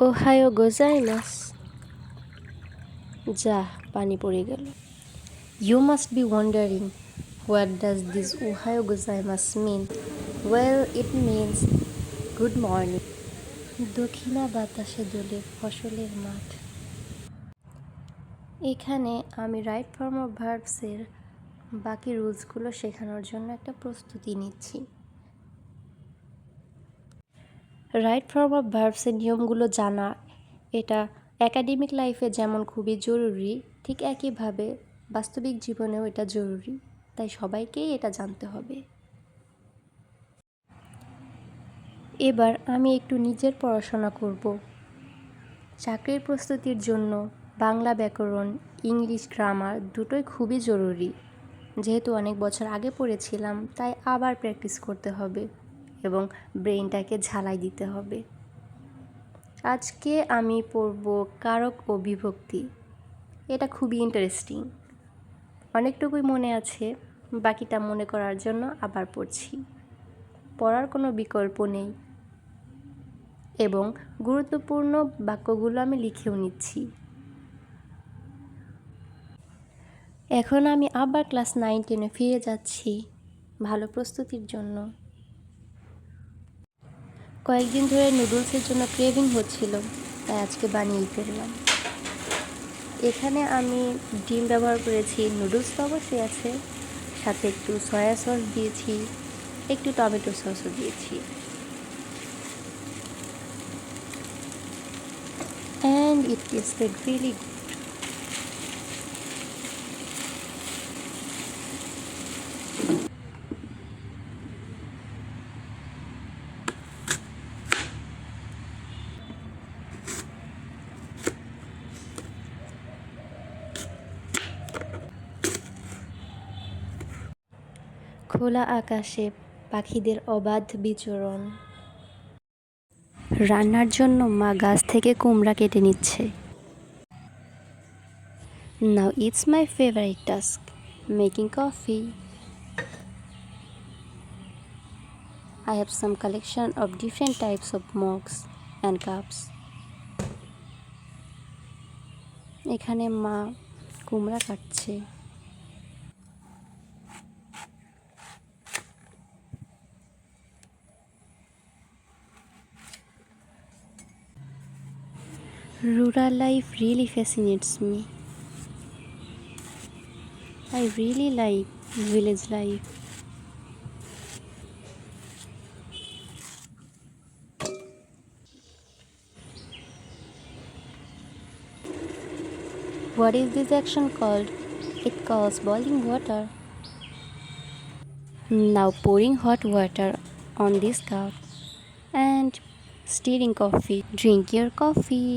Ohio গোজাইমাস। যা, পানি পড়ে গেল। You must be wondering, what does this Ohayo gozaimasu mean? Well, it means good morning. দক্ষিণা বাতাসে দোলে ফসলের মাঠ। এখানে আমি রাইট ফর্ম অফ ভার্বসের বাকি রুলসগুলো শেখানোর জন্য একটা প্রস্তুতি নিচ্ছি। রাইট ফর্ম অফ ভার্বসের নিয়মগুলো জানা এটা একাডেমিক লাইফে যেমন খুবই জরুরি, ঠিক একইভাবে বাস্তবিক জীবনেও এটা জরুরি, তাই সবাইকেই এটা জানতে হবে। এবার আমি একটু নিজের পড়াশোনা করব। চাকরির প্রস্তুতির জন্য বাংলা ব্যাকরণ, ইংলিশ গ্রামার দুটোই খুবই জরুরি। যেহেতু অনেক বছর আগে পড়েছিলাম, তাই আবার প্র্যাকটিস করতে হবে এবং ব্রেইনটাকে ঝালাই দিতে হবে। আজকে আমি পড়ব কারক ও বিভক্তি। এটা খুবই ইন্টারেস্টিং। অনেকটুকুই মনে আছে, বাকিটা মনে করার জন্য আবার পড়ছি। পড়ার কোনো বিকল্প নেই এবং গুরুত্বপূর্ণ বাক্যগুলো আমি লিখেও নিচ্ছি। এখন আমি আবার ক্লাস 9-10-এ ফিরে যাচ্ছি ভালো প্রস্তুতির জন্য। কয়েকদিন ধরে নুডলসের জন্য ক্রেভিং হচ্ছিল, তাই আজকে বানিয়েই ফেললাম। এখানে আমি ডিম ব্যবহার করেছি, নুডলস তো অবশ্যই আছে, সাথে একটু সয়া সস দিয়েছি, একটু টমেটো সসও দিয়েছি। And it tasted really good. খোলা আকাশে পাখিদের অবাধ বিচরণ। রান্নার জন্য মা গাছ থেকে কুমড়া কেটে নিচ্ছে। Now it's my favorite task, making coffee. I have some collection of different types of mugs and cups. এখানে মা কুমড়া কাটছে। Rural life really fascinates me. I really like village life. What is this action called? It calls boiling water. Now pouring hot water on this cup and stirring coffee. Drink your coffee.